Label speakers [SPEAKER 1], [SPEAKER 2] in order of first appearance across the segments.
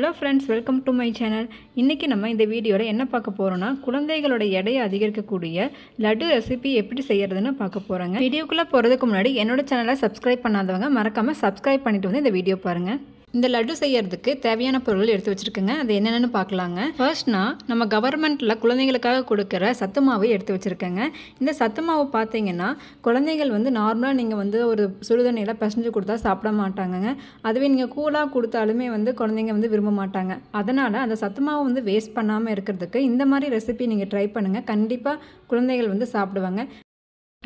[SPEAKER 1] Hello friends, welcome to my channel. இன்றைக்கி நம்ம இந்த வீடியோவில் என்ன பார்க்க போகிறோன்னா, குழந்தைகளோட எடையை அதிகரிக்கக்கூடிய லட்டு ரெசிபி எப்படி செய்கிறதுன்னு பார்க்க போகிறோங்க. வீடியோக்குள்ளே போகிறதுக்கு முன்னாடி என்னோட சேனலை சப்ஸ்கிரைப் பண்ணாதவங்க மறக்காமல் சப்ஸ்கிரைப் பண்ணிவிட்டு வந்து இந்த வீடியோ பாருங்கள். இந்த லட்டு செய்யறதுக்கு தேவையான பொருட்கள் எடுத்து வச்சுருக்கேங்க. அது என்னென்னு பார்க்கலாங்க. ஃபர்ஸ்ட் நம்ம கவர்மெண்ட்டில் குழந்தைகளுக்காக கொடுக்குற சத்து மாவு எடுத்து வச்சுருக்கேங்க. இந்த சத்து மாவு பார்த்தீங்கன்னா குழந்தைகள் வந்து நார்மலாக நீங்கள் வந்து ஒரு சுடுதண்ணியில் பிசைஞ்சு கொடுத்தா சாப்பிட மாட்டாங்கங்க. அதுவே நீங்கள் கூலாக கொடுத்தாலுமே வந்து குழந்தைங்க வந்து விரும்ப மாட்டாங்க. அதனால் அந்த சத்து மாவு வந்து வேஸ்ட் பண்ணாமல் இருக்கிறதுக்கு இந்த மாதிரி ரெசிபி நீங்கள் ட்ரை பண்ணுங்கள். கண்டிப்பாக குழந்தைகள் வந்து சாப்பிடுவாங்க.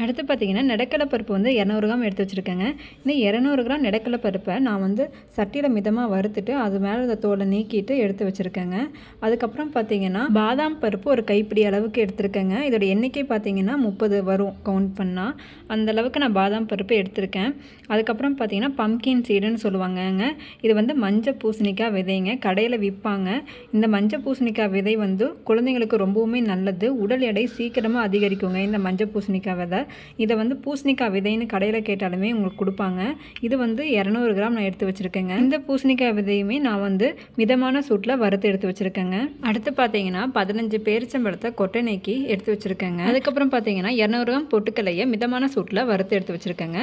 [SPEAKER 1] அடுத்து பார்த்தீங்கன்னா நெடக்கடலை பருப்பு வந்து 200 கிராம் எடுத்து வச்சுருக்கேங்க. இந்த 200 கிராம் நெடக்கடலை பருப்பை நான் வந்து சட்டியில் மிதமாக வறுத்துட்டு அது மேலே இந்த தோலை நீக்கிட்டு எடுத்து வச்சுருக்கேங்க. அதுக்கப்புறம் பார்த்தீங்கன்னா பாதாம் பருப்பு ஒரு கைப்பிடி அளவுக்கு எடுத்துருக்கேங்க. இதோட எண்ணிக்கை பார்த்தீங்கன்னா 30 வரும் கவுண்ட் பண்ணால். அந்த அளவுக்கு நான் பாதாம் பருப்பு எடுத்திருக்கேன். அதுக்கப்புறம் பார்த்தீங்கன்னா பம்கின் சீடுன்னு சொல்லுவாங்கங்க. இது வந்து மஞ்சள் பூசணிக்காய் விதைங்க, கடையில் விற்பாங்க. இந்த மஞ்சள் பூசணிக்காய் விதை வந்து குழந்தைங்களுக்கு ரொம்பவுமே நல்லது. உடல் எடை சீக்கிரமாக அதிகரிக்குங்க இந்த மஞ்சள் பூசணிக்காய் விதை. இதை வந்து பூசணிக்காய் விதைன்னு கடையில் கேட்டாலுமே உங்களுக்கு கொடுப்பாங்க. இது வந்து 200 கிராம் நான் எடுத்து வச்சுருக்கேங்க. இந்த பூசணிக்காய் விதையுமே நான் வந்து மிதமான சூட்டில் வறுத்து எடுத்து வச்சுருக்கேங்க. அடுத்து பார்த்தீங்கன்னா 15 பேரிச்சம்பழத்தை கொட்டை நீக்கி எடுத்து வச்சுருக்கேங்க. அதுக்கப்புறம் பார்த்தீங்கன்னா 200 கிராம் பொட்டுக்கல்லையை மிதமான சூட்டில் வறுத்து எடுத்து வச்சுருக்கேங்க.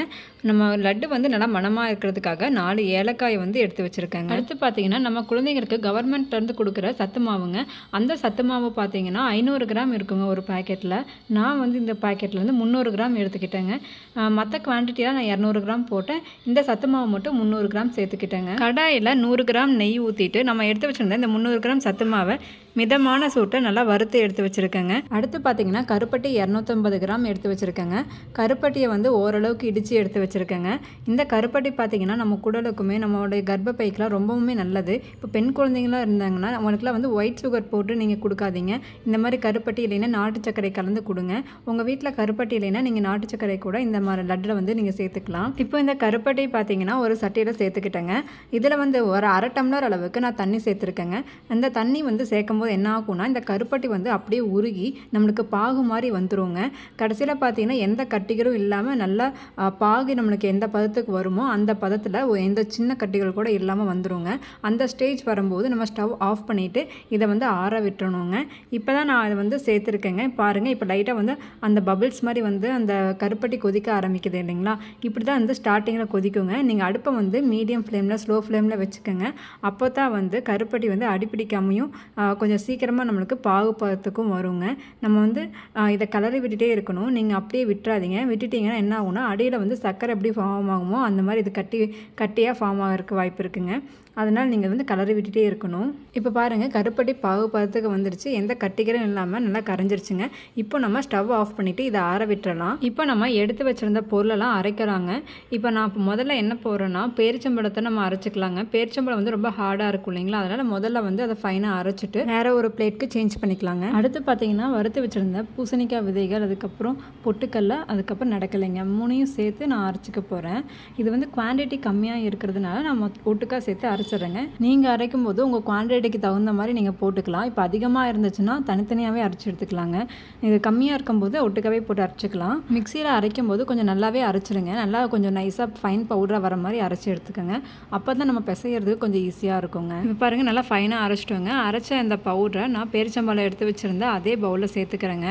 [SPEAKER 1] நம்ம லட்டு வந்து நல்லா மணமாக இருக்கிறதுக்காக 4 ஏலக்காய் வந்து எடுத்து வச்சுருக்கேங்க. அடுத்து பார்த்தீங்கன்னா நம்ம குழந்தைங்களுக்கு கவர்மெண்ட்லேருந்து கொடுக்குற சத்து மாவுங்க. அந்த சத்து மாவு பார்த்தீங்கன்னா 500 கிராம் இருக்குங்க ஒரு பேக்கெட்டில். நான் வந்து இந்த பேக்கெட்டில் வந்து 300 கிராம் எடுத்துக்கிட்டேங்க. மற்ற குவான்டிட்டியாக நான் 200 கிராம் போட்டேன். இந்த சத்து மாவு மட்டும் 300 கிராம் சேர்த்துக்கிட்டேங்க. கடாயில் 100 கிராம் நெய் ஊற்றிட்டு நம்ம எடுத்து வச்சுருந்தேன் இந்த 300 கிராம் சத்து மாவை மிதமான சூட்டை நல்லா வறுத்து எடுத்து வச்சுருக்கேங்க. அடுத்து பார்த்தீங்கன்னா கருப்பட்டி 250 கிராம் எடுத்து வச்சுருக்கேங்க. கருப்பட்டியை வந்து ஓரளவுக்கு இடித்து எடுத்து வச்சுருக்கேங்க. இந்த கருப்பட்டி பார்த்தீங்கன்னா நம்ம குடலுக்குமே நம்மளுடைய கர்ப்பப்பைக்கெலாம் ரொம்பவுமே நல்லது. இப்போ பெண் குழந்தைங்களாம் இருந்தாங்கன்னா அவங்களுக்குலாம் வந்து ஒயிட் சுகர் போட்டு நீங்கள் கொடுக்காதீங்க. இந்த மாதிரி கருப்பட்டி இல்லைன்னா நாட்டு சர்க்கரை கலந்து கொடுங்க. உங்கள் வீட்டில் கருப்பட்டி இல்லைன்னா நீங்கள் நாட்டு சர்க்கரை கூட இந்த மாதிரி லட்டில் வந்து நீங்கள் சேர்த்துக்கலாம். இப்போ இந்த கருப்பட்டி பார்த்தீங்கன்னா ஒரு சட்டியில் சேர்த்துக்கிட்டேங்க. இதில் வந்து ஒரு அரை டம்ளர் அளவுக்கு நான் தண்ணி சேர்த்துருக்கேங்க. அந்த தண்ணி வந்து சேர்க்கும் என்ன ஆகும்னா இந்த கருப்பட்டி வந்து அப்படியே உருகி நம்மளுக்கு பாகு மாதிரி வந்துருங்க. கடைசியில் பார்த்தீங்கன்னா எந்த கட்டிகளும் இல்லாமல் நல்லா பாகு நம்மளுக்கு எந்த பதத்துக்கு வருமோ அந்த பதத்தில் எந்த சின்ன கட்டிகள் கூட இல்லாமல் வந்துருங்க. அந்த ஸ்டேஜ் வரும்போது நம்ம ஸ்டவ் ஆஃப் பண்ணிவிட்டு இதை வந்து ஆற விட்டுறணுங்க. இப்போ தான் நான் அதை வந்து சேர்த்துருக்கேங்க. பாருங்கள், இப்போ லைட்டாக வந்து அந்த பபிள்ஸ் மாதிரி வந்து அந்த கருப்பட்டி கொதிக்க ஆரம்பிக்குது இல்லைங்களா? இப்படி தான் வந்து ஸ்டார்டிங்கில் கொதிக்குங்க. நீங்கள் அடுப்பை வந்து மீடியம் ஃப்ளேமில் ஸ்லோ ஃப்ளேமில் வச்சுக்கோங்க. அப்போ தான் வந்து கருப்பட்டி வந்து அடிப்பிடிக்காமையும் கொஞ்சம் சீக்கிரமாக நம்மளுக்கு பாகுபதத்துக்கும் வருங்க. நம்ம வந்து இதை கலரி விட்டுட்டே இருக்கணும். நீங்கள் அப்படியே விட்டுறாதீங்க. விட்டுட்டிங்கன்னா என்ன ஆகும்னா அடியில் வந்து சர்க்கரை எப்படி ஃபார்ம் ஆகுமோ அந்த மாதிரி இது கட்டியாக ஃபார்ம் ஆகிறதுக்கு வாய்ப்பு இருக்குங்க. அதனால் நீங்கள் வந்து கலரி விட்டுட்டே இருக்கணும். இப்போ பாருங்கள், கருப்பட்டி பாகுபதத்துக்கு வந்துருச்சு. எந்த கட்டிகளும் இல்லாமல் நல்லா கரைஞ்சிருச்சுங்க. இப்போ நம்ம ஸ்டவ் ஆஃப் பண்ணிவிட்டு இதை ஆற விட்டுறலாம். இப்போ நம்ம எடுத்து வச்சுருந்த பொருளெல்லாம் அரைக்கிறாங்க. இப்போ நான் முதல்ல என்ன போடுறேன்னா பேரிச்சம்பழத்தை நம்ம அரைச்சிக்கலாங்க. பேரிச்சம்பழம் வந்து ரொம்ப ஹார்டாக இருக்கும் இல்லைங்களா? அதனால் முதல்ல வந்து அதை ஃபைனாக அரைச்சிட்டு வேறு ஒரு பிளேட்க்கு சேஞ்ச் பண்ணிக்கலாங்க. அடுத்து பார்த்தீங்கன்னா வறுத்து வச்சுருந்த பூசணிக்காய் விதைகள், அதுக்கப்புறம் பொட்டுக்கல்ல, அதுக்கப்புறம் நடக்கலைங்க, 3யும் சேர்த்து நான் அரைச்சிக்க போகிறேன். இது வந்து குவான்டிட்டி கம்மியாக இருக்கிறதுனால நம்ம ஒட்டுக்காக சேர்த்து அரைச்சிடுறேங்க. நீங்கள் அரைக்கும் போது உங்கள் குவான்டிட்டிக்கு தகுந்த மாதிரி நீங்கள் போட்டுக்கலாம். இப்போ அதிகமாக இருந்துச்சுன்னா தனித்தனியாகவே அரைச்சி எடுத்துக்கலாங்க. இது கம்மியாக இருக்கும்போது ஒட்டுக்காவே போட்டு அரைச்சிக்கலாம். மிக்சியில் அரைக்கும் போது கொஞ்சம் நல்லாவே அரைச்சிடுங்க. நல்லா கொஞ்சம் நைஸாக ஃபைன் பவுடராக வர மாதிரி அரைச்சி எடுத்துக்கோங்க. அப்போ தான் நம்ம பிசைகிறதுக்கு கொஞ்சம் ஈஸியாக இருக்குங்க. இப்போ பாருங்கள், நல்லா ஃபைனாக அரைச்சிட்டோங்க. அரைச்ச அந்த பவுடரை நான் பேரிச்சம்பழம் எடுத்து வச்சுருந்த அதே பவுலில் சேர்த்துக்கிறேங்க.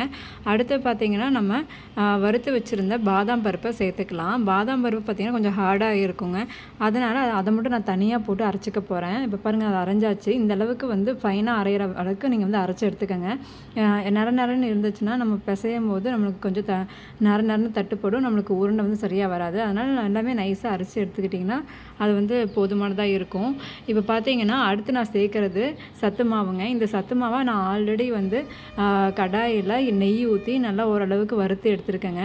[SPEAKER 1] அடுத்து பார்த்தீங்கன்னா நம்ம வறுத்து வச்சுருந்த பாதாம் பருப்பை சேர்த்துக்கலாம். பாதாம் பருப்பு பார்த்தீங்கன்னா கொஞ்சம் ஹார்டாக இருக்குங்க. அதனால் அதை மட்டும் நான் தனியாக போட்டு அரைச்சிக்க போகிறேன். இப்போ பாருங்கள், அதை அரைஞ்சாச்சு. இந்த அளவுக்கு வந்து ஃபைனாக அரைகிற அளவுக்கு நீங்கள் வந்து அரைச்சி எடுத்துக்கோங்க. நரன்னு இருந்துச்சுன்னா நம்ம பிசையும் போது நம்மளுக்கு கொஞ்சம் நரன்னு தட்டுப்படும். நம்மளுக்கு உருண்டை வந்து சரியாக வராது. அதனால் எல்லாமே நைஸாக அரைச்சி எடுத்துக்கிட்டிங்கன்னா அது வந்து போதுமானதாக இருக்கும். இப்போ பார்த்தீங்கன்னா அடுத்து நான் சேர்க்குறது சத்து மாவுங்க. இந்த சத்து மாவை நான் ஆல்ரெடி வந்து கடாயில் நெய் ஊற்றி நல்லா ஓரளவுக்கு வறுத்து எடுத்துருக்கேங்க.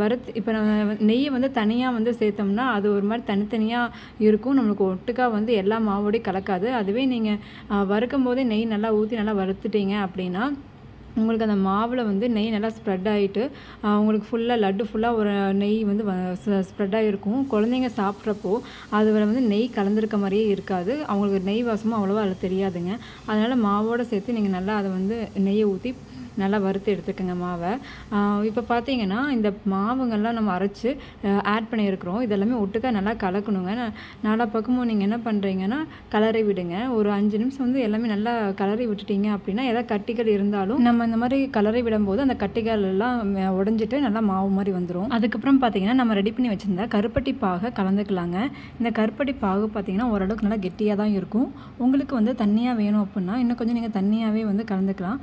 [SPEAKER 1] வறுத்து இப்போ நம்ம நெய்யை வந்து தனியாக வந்து சேர்த்தோம்னா அது ஒரு மாதிரி தனித்தனியாக இருக்கும். நம்மளுக்கு ஒட்டுக்கா வந்து எல்லா மாவோடையும் கலக்காது. அதுவே நீங்கள் வறுக்கும் போதே நெய் நல்லா ஊற்றி நல்லா வறுத்துட்டீங்க அப்படின்னா உங்களுக்கு அந்த மாவில் வந்து நெய் நல்லா ஸ்ப்ரெட் ஆகிட்டு உங்களுக்கு ஃபுல்லாக லட்டு ஃபுல்லாக ஒரு நெய் வந்து ஸ்ப்ரெட் ஆகிருக்கும். குழந்தைங்க சாப்பிட்றப்போ அதில் வந்து நெய் கலந்துருக்க மாதிரியே இருக்காது. அவங்களுக்கு நெய் வாசமும் அவ்வளோவா அதில் தெரியாதுங்க. அதனால் மாவோடு சேர்த்து நீங்கள் நல்லா அதை வந்து நெய்யை ஊற்றி நல்லா வறுத்து எடுத்துக்கோங்க மாவை. இப்போ பார்த்தீங்கன்னா இந்த மாவுங்கள்லாம் நம்ம அரைச்சி ஆட் பண்ணியிருக்கிறோம். இதெல்லாமே ஒட்டுக்கா நல்லா கலக்கணுங்க. நாலா பக்கமும் நீங்கள் என்ன பண்ணுறீங்கன்னா கலரி விடுங்க. ஒரு 5 நிமிஷம் வந்து எல்லாமே நல்லா கலரி விட்டுட்டீங்க அப்படின்னா ஏதாவது கட்டிகள் இருந்தாலும் நம்ம இந்த மாதிரி கலரி விடும்போது அந்த கட்டிகள் எல்லாம் உடஞ்சிட்டு நல்லா மாவு மாதிரி வந்துடும். அதுக்கப்புறம் பார்த்தீங்கன்னா நம்ம ரெடி பண்ணி வச்சுருந்தா கருப்பட்டி பாகை கலந்துக்கலாங்க. இந்த கருப்பட்டி பாகு பார்த்தீங்கன்னா ஓரளவுக்கு நல்லா கெட்டியாக தான் இருக்கும். உங்களுக்கு வந்து தண்ணியாக வேணும் அப்படின்னா இன்னும் கொஞ்சம் நீங்கள் தண்ணியாகவே வந்து கலந்துக்கலாம்.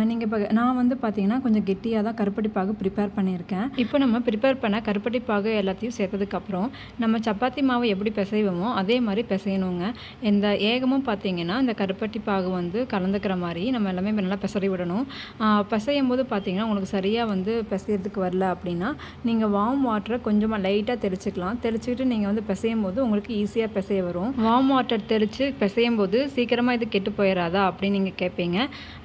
[SPEAKER 1] நீங்கள் இப்போ நான் வந்து பார்த்தீங்கன்னா கொஞ்சம் கெட்டியாக தான் கருப்பட்டி பாகு ப்ரிப்பேர் பண்ணியிருக்கேன். இப்போ நம்ம ப்ரிப்பேர் பண்ண கருப்பட்டி பாகு எல்லாத்தையும் சேர்த்ததுக்கப்புறம் நம்ம சப்பாத்தி மாவு எப்படி பிசைவோமோ அதே மாதிரி பிசையணுங்க. இந்த ஏகமும் பார்த்தீங்கன்னா இந்த கருப்பட்டி பாகு வந்து கலந்துக்கிற மாதிரி நம்ம எல்லாமே நல்லா பிசறி விடணும். பிசையும் போது பார்த்தீங்கன்னா உங்களுக்கு சரியாக வந்து பிசையறதுக்கு வரல அப்படின்னா நீங்கள் வார்ம் வாட்டரை கொஞ்சமாக லைட்டாக தெளிச்சிக்கலாம். தெளிச்சுக்கிட்டு நீங்கள் வந்து பிசையும் போது உங்களுக்கு ஈஸியாக பிசைய வரும். வார்ம் வாட்டர் தெளித்து பிசையும் போது சீக்கிரமாக இது கெட்டு போயிடாதா அப்படின்னு நீங்கள் கேட்பீங்க.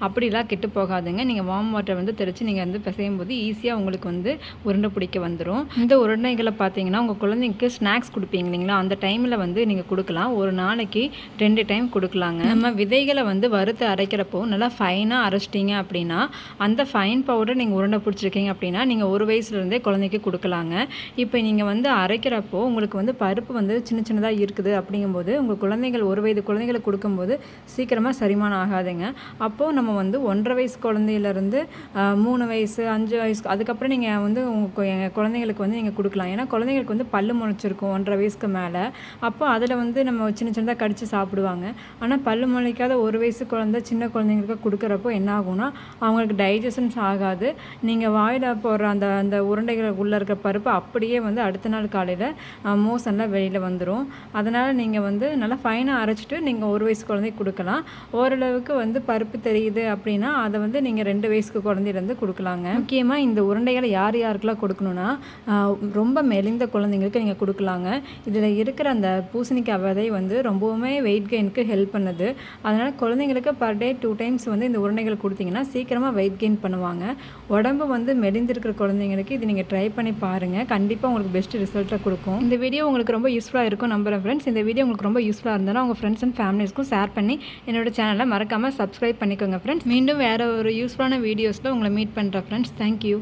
[SPEAKER 1] அப்படிலாம் கெட்டு போகாதுங்க. நீங்கள் வார்ம் வாட்டர் வந்து தெளித்து நீங்கள் வந்து பிசையும் போது ஈஸியாக உங்களுக்கு வந்து உருண்டை பிடிக்க வந்துடும். இந்த உருண்டைகளை பார்த்தீங்கன்னா உங்கள் குழந்தைங்களுக்கு ஸ்நாக்ஸ் கொடுப்பீங்க இல்லைங்களா, அந்த டைமில் வந்து நீங்கள் கொடுக்கலாம். ஒரு நாளைக்கு 2 டைம் கொடுக்கலாங்க. நம்ம விதைகளை வந்து வறுத்து அரைக்கிறப்போ நல்லா ஃபைனாக அரைச்சிட்டிங்க அப்படின்னா அந்த ஃபைன் பவுடர் நீங்கள் உருண்டை பிடிச்சிருக்கீங்க அப்படின்னா நீங்கள் 1 வயசுலேருந்தே குழந்தைக்கு கொடுக்கலாங்க. இப்போ நீங்கள் வந்து அரைக்கிறப்போ உங்களுக்கு வந்து பருப்பு வந்து சின்ன சின்னதாக இருக்குது அப்படிங்கும்போது உங்கள் குழந்தைகள் 1 வயது குழந்தைகளை கொடுக்கும்போது சீக்கிரமாக செரிமானம் ஆகாதுங்க. அப்போது நம்ம வந்து 1.5 வயசு குழந்தையிலேருந்து 3 வயசு 5 வயசு அதுக்கப்புறம் நீங்கள் வந்து உங்கள் குழந்தைங்களுக்கு வந்து நீங்கள் கொடுக்கலாம். ஏன்னா குழந்தைங்களுக்கு வந்து பல்லு முளைச்சிருக்கும் 1.5 வயசுக்கு மேலே. அப்போ அதில் வந்து நம்ம சின்ன சின்னதாக கடித்து சாப்பிடுவாங்க. ஆனால் பல்லு முளைக்காத 1 வயசு குழந்தை சின்ன குழந்தைங்களுக்கு கொடுக்குறப்போ என்ன ஆகும்னா அவங்களுக்கு டைஜஷன்ஸ் ஆகாது. நீங்கள் வாயில் போடுற அந்த உருண்டைகள் உள்ளே இருக்க பருப்பு அப்படியே வந்து அடுத்த நாள் காலையில் மோசன்லாம் வெளியில் வந்துடும். அதனால் நீங்கள் வந்து நல்லா ஃபைனாக அரைச்சிட்டு நீங்கள் 1 வயசு குழந்தைக்கு கொடுக்கலாம். ஓரளவுக்கு வந்து பருப்பு தெரியுது அப்படின்னா அதை வந்து நீங்கள் 2 வயசுக்கு குழந்தையிலேருந்து கொடுக்கலாங்க. முக்கியமாக இந்த உருண்டைகளை யார் யாருக்கெல்லாம் கொடுக்கணுன்னா ரொம்ப மெலிந்த குழந்தைங்களுக்கு நீங்கள் கொடுக்கலாங்க. இதில் இருக்கிற அந்த பூசணிக்காய் விதை வந்து ரொம்பவுமே வெயிட் கெயினுக்கு ஹெல்ப் பண்ணுது. அதனால் குழந்தைங்களுக்கு பர் டே 2 டைம்ஸ் வந்து இந்த உருண்டைகள் கொடுத்தீங்கன்னா சீக்கிரமாக வெயிட் கெயின் பண்ணுவாங்க. உடம்பு வந்து மெலிந்திருக்கிற குழந்தைங்களுக்கு இது நீங்கள் ட்ரை பண்ணி பாருங்கள். கண்டிப்பாக உங்களுக்கு பெஸ்ட் ரிசல்ட்டை கொடுக்கும். இந்த வீடியோ உங்களுக்கு ரொம்ப யூஸ்ஃபுல்லாக இருக்கும் நம்புகிறேன் ஃப்ரெண்ட்ஸ். இந்த வீடியோ உங்களுக்கு ரொம்ப யூஸ்ஃபுல்லாக இருந்தாலும் உங்கள் ஃப்ரெண்ட்ஸ் அண்ட் ஃபேமிலிஸ்க்கும் ஷேர் பண்ணி என்னோட சேனலை மறக்காமல் சப்ஸ்கிரைப் பண்ணிக்கோங்க ஃப்ரெண்ட்ஸ். மீண்டும் வேறு ஒரு யூஸ்ஃபுல்லான வீடியோஸில் உங்களை மீட் பண்ணுறேன் ஃப்ரெண்ட்ஸ். தேங்க்யூ.